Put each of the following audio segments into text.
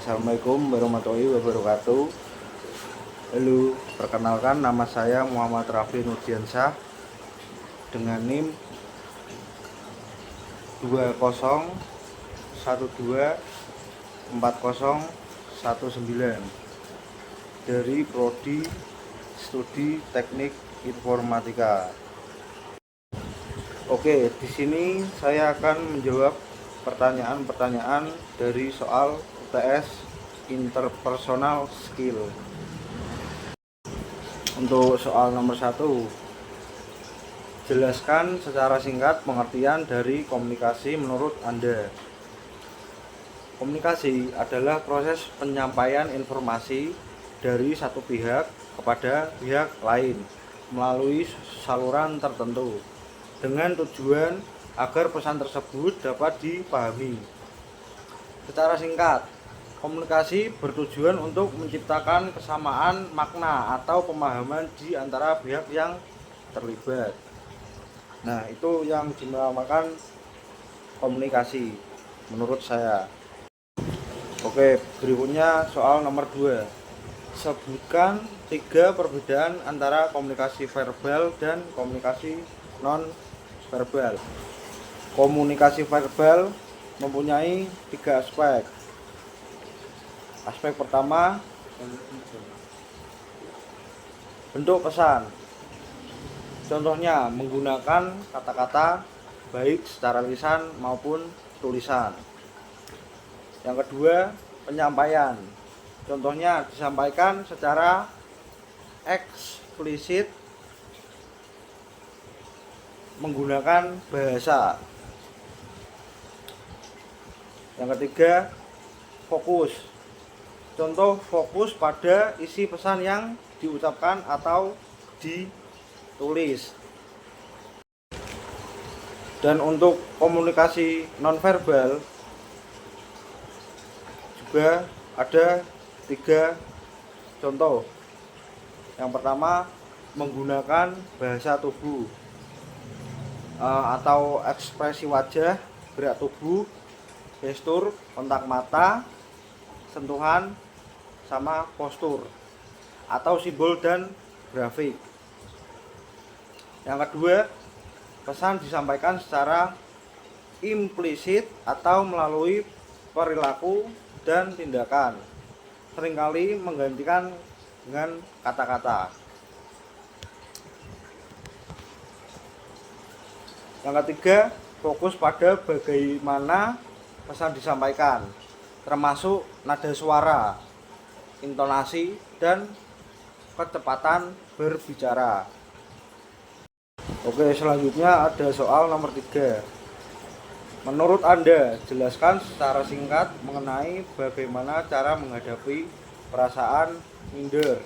Assalamualaikum warahmatullahi wabarakatuh. Halo, perkenalkan nama saya Muhammad Raffi Nurdiansyah dengan NIM 20124019 dari Prodi Studi Teknik Informatika. Oke, di sini saya akan menjawab pertanyaan-pertanyaan dari soal UTS Interpersonal Skill. Untuk soal nomor 1, jelaskan secara singkat pengertian dari komunikasi menurut Anda. Komunikasi adalah proses penyampaian informasi dari satu pihak kepada pihak lain melalui saluran tertentu dengan tujuan agar pesan tersebut dapat dipahami. Secara singkat, komunikasi bertujuan untuk menciptakan kesamaan makna atau pemahaman di antara pihak yang terlibat. Nah, itu yang dinamakan komunikasi menurut saya. Oke, berikutnya soal nomor 2. Sebutkan 3 perbedaan antara komunikasi verbal dan komunikasi non-verbal. Komunikasi verbal mempunyai 3 aspek. Aspek pertama, bentuk pesan. Contohnya menggunakan kata-kata baik secara lisan maupun tulisan. Yang kedua, penyampaian. Contohnya disampaikan secara eksplisit menggunakan bahasa. Yang ketiga, fokus. Contoh fokus pada isi pesan yang diucapkan atau ditulis. Dan untuk komunikasi nonverbal juga ada 3 contoh. Yang pertama, menggunakan bahasa tubuh atau ekspresi wajah, gerak tubuh, gestur, kontak mata, sentuhan, sama postur atau simbol dan grafik. Yang kedua, pesan disampaikan secara implisit atau melalui perilaku dan tindakan, seringkali menggantikan dengan kata-kata. Yang ketiga, fokus pada bagaimana pesan disampaikan, termasuk nada suara, intonasi, dan kecepatan berbicara. Oke, selanjutnya ada soal nomor 3. Menurut Anda, jelaskan secara singkat mengenai bagaimana cara menghadapi perasaan minder.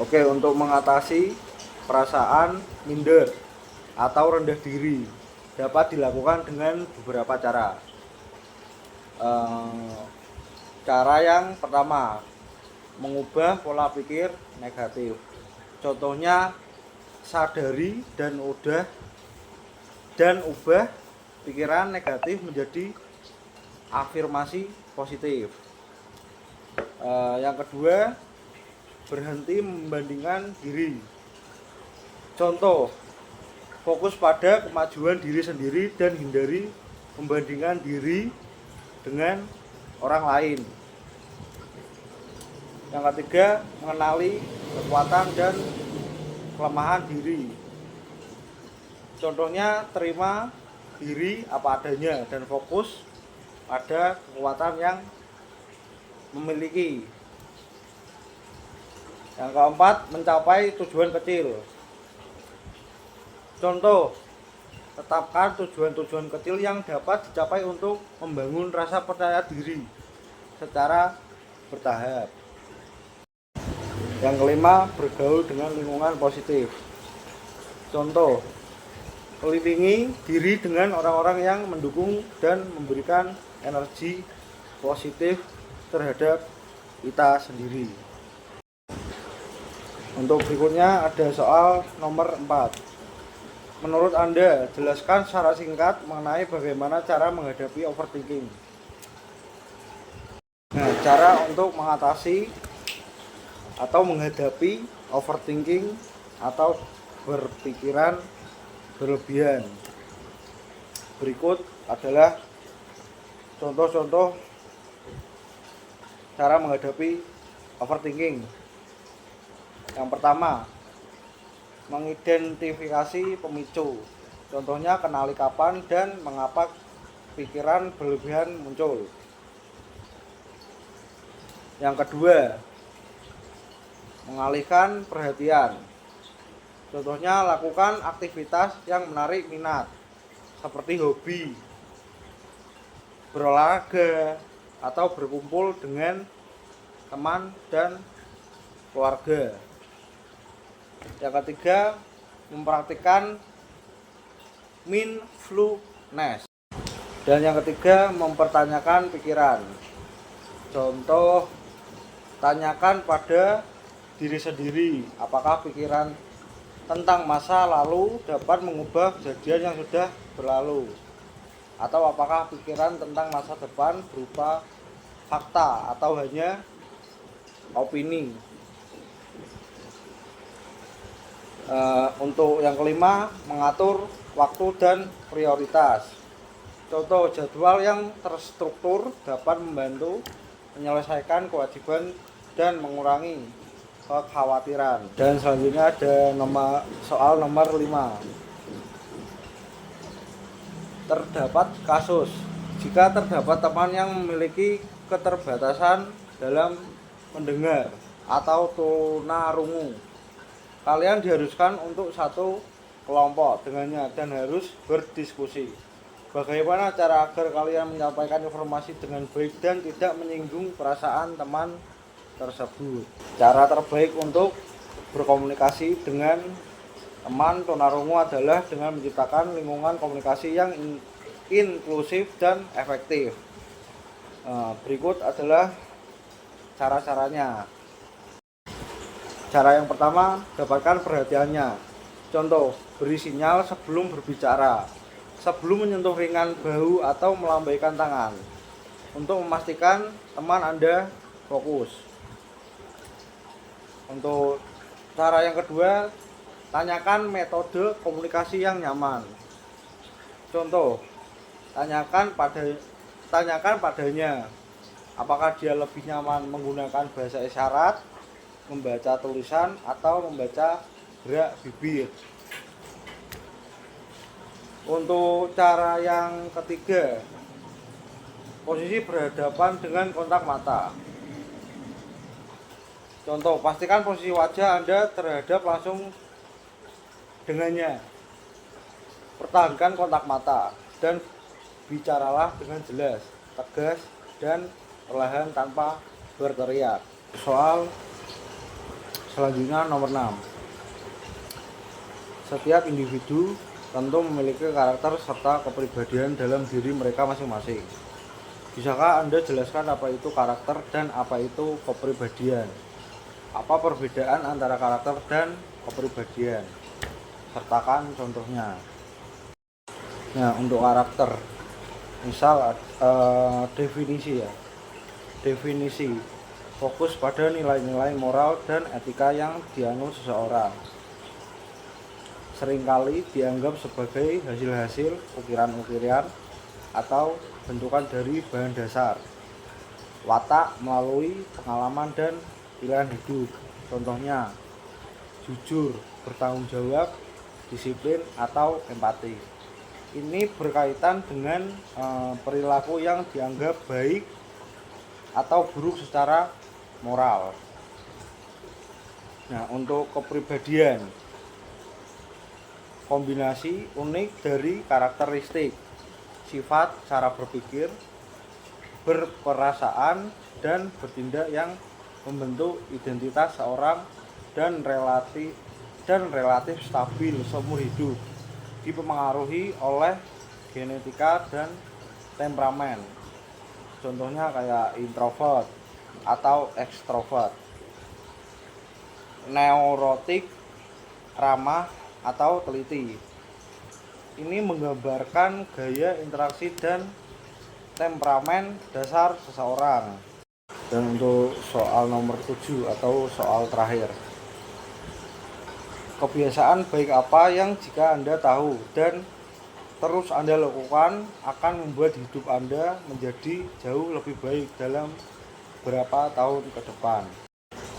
Oke, untuk mengatasi perasaan minder atau rendah diri dapat dilakukan dengan beberapa cara. Cara yang pertama, mengubah pola pikir negatif. Contohnya, sadari dan ubah pikiran negatif menjadi afirmasi positif. Yang kedua, berhenti membandingkan diri. Contoh, fokus pada kemajuan diri sendiri dan hindari membandingkan diri dengan orang lain. Yang ketiga, mengenali kekuatan dan kelemahan diri. Contohnya, terima diri apa adanya dan fokus pada kekuatan yang memiliki. Yang keempat, mencapai tujuan kecil. Contoh, tetapkan tujuan-tujuan kecil yang dapat dicapai untuk membangun rasa percaya diri secara bertahap. Yang kelima, bergaul dengan lingkungan positif. Contoh, kelilingi diri dengan orang-orang yang mendukung dan memberikan energi positif terhadap kita sendiri. Untuk berikutnya ada soal nomor 4. Menurut Anda, jelaskan secara singkat mengenai bagaimana cara menghadapi overthinking. Nah, cara untuk mengatasi atau menghadapi overthinking atau berpikiran berlebihan. Berikut adalah contoh-contoh cara menghadapi overthinking. Yang pertama, mengidentifikasi pemicu. Contohnya, kenali kapan dan mengapa pikiran berlebihan muncul. Yang kedua, mengalihkan perhatian. Contohnya, lakukan aktivitas yang menarik minat seperti hobi, berolahraga, atau berkumpul dengan teman dan keluarga. Yang ketiga, mempraktikkan mindfulness. Dan yang ketiga, mempertanyakan pikiran. Contoh, tanyakan pada diri sendiri, apakah pikiran tentang masa lalu dapat mengubah kejadian yang sudah berlalu, atau apakah pikiran tentang masa depan berupa fakta atau hanya opini. Untuk yang kelima, mengatur waktu dan prioritas. Contoh, jadwal yang terstruktur dapat membantu menyelesaikan kewajiban dan mengurangi kekhawatiran. Dan selanjutnya ada soal nomor 5. Terdapat kasus. Jika terdapat teman yang memiliki keterbatasan dalam mendengar atau tunarungu, kalian diharuskan untuk satu kelompok dengannya dan harus berdiskusi. Bagaimana cara agar kalian menyampaikan informasi dengan baik dan tidak menyinggung perasaan teman tersebut? Cara terbaik untuk berkomunikasi dengan teman tunarungu adalah dengan menciptakan lingkungan komunikasi yang inklusif dan efektif. Berikut adalah cara-caranya. Cara yang pertama, dapatkan perhatiannya. Contoh, beri sinyal sebelum berbicara, sebelum menyentuh ringan bahu atau melambaikan tangan, untuk memastikan teman Anda fokus. Untuk cara yang kedua, tanyakan metode komunikasi yang nyaman. Contoh, tanyakan padanya, apakah dia lebih nyaman menggunakan bahasa isyarat, membaca tulisan, atau membaca gerak bibir. Untuk cara yang ketiga, posisi berhadapan dengan kontak mata. Contoh, pastikan posisi wajah Anda terhadap langsung dengannya. Pertahankan kontak mata dan bicaralah dengan jelas, tegas, dan perlahan tanpa berteriak. Soal selanjutnya nomor 6. Setiap individu tentu memiliki karakter serta kepribadian dalam diri mereka masing-masing. Bisakah Anda jelaskan apa itu karakter dan apa itu kepribadian? Apa perbedaan antara karakter dan kepribadian? Sertakan contohnya. Nah, untuk karakter, misal definisi ya. Definisi fokus pada nilai-nilai moral dan etika yang dianut seseorang. Seringkali dianggap sebagai hasil-hasil ukiran-ukiran atau bentukan dari bahan dasar. Watak melalui pengalaman dan pilihan hidup. Contohnya, jujur, bertanggung jawab, disiplin, atau empati. Ini berkaitan dengan perilaku yang dianggap baik atau buruk secara moral. Nah, untuk kepribadian, kombinasi unik dari karakteristik, sifat, cara berpikir, berperasaan, dan bertindak yang membentuk identitas seorang dan relatif stabil seumur hidup, dipengaruhi oleh genetika dan temperamen. Contohnya kayak introvert atau ekstrovert, neurotik, ramah, atau teliti. Ini menggambarkan gaya interaksi dan temperamen dasar seseorang. Dan untuk soal nomor 7 atau soal terakhir, kebiasaan baik apa yang jika Anda tahu dan terus Anda lakukan akan membuat hidup Anda menjadi jauh lebih baik dalam beberapa tahun ke depan.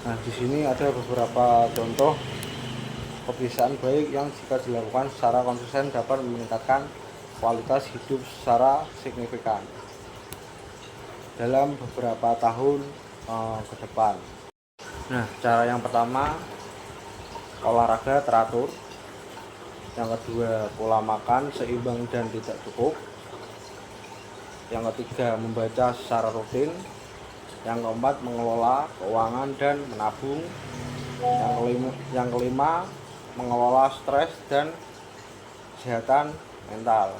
Nah, di sini ada beberapa contoh kebiasaan baik yang jika dilakukan secara konsisten dapat meningkatkan kualitas hidup secara signifikan dalam beberapa tahun ke depan. Nah, cara yang pertama, olahraga teratur. Yang kedua, pola makan seimbang dan tidak cukup. Yang ketiga, membaca secara rutin. Yang keempat, mengelola keuangan dan menabung. Yang kelima, mengelola stres dan kesehatan mental.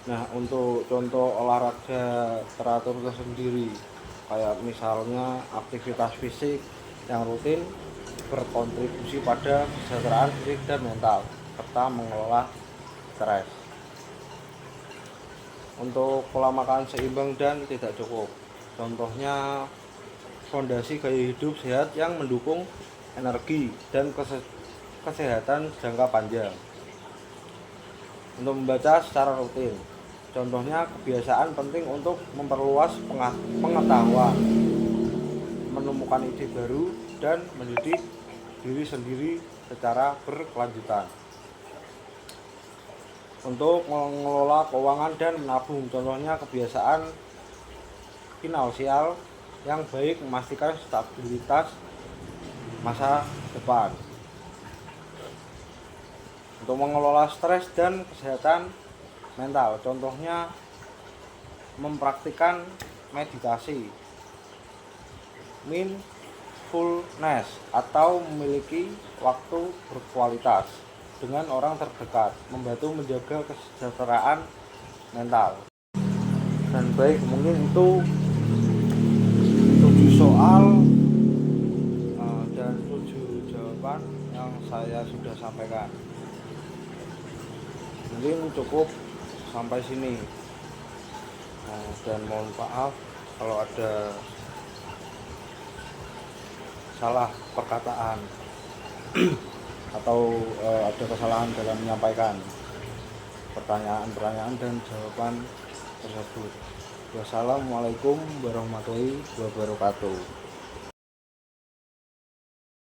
Nah, untuk contoh olahraga teratur tersendiri, kayak misalnya aktivitas fisik yang rutin berkontribusi pada kesejahteraan fisik dan mental serta mengelola stres. Untuk pola makan seimbang dan tidak cukup, contohnya fondasi gaya hidup sehat yang mendukung energi dan kesehatan jangka panjang. Untuk membaca secara rutin, contohnya kebiasaan penting untuk memperluas pengetahuan, menemukan ide baru, dan mendidik diri sendiri secara berkelanjutan. Untuk mengelola keuangan dan menabung, contohnya kebiasaan finansial yang baik memastikan stabilitas masa depan. Untuk mengelola stres dan kesehatan mental, contohnya mempraktikkan meditasi, mindfulness, atau memiliki waktu berkualitas dengan orang terdekat, membantu menjaga kesejahteraan mental. Dan baik, mungkin itu 7 soal dan 7 jawaban yang saya sudah sampaikan. Mungkin cukup sampai sini. Dan mohon maaf kalau ada salah perkataan atau ada kesalahan dalam menyampaikan pertanyaan-pertanyaan dan jawaban tersebut. Wassalamualaikum warahmatullahi wabarakatuh.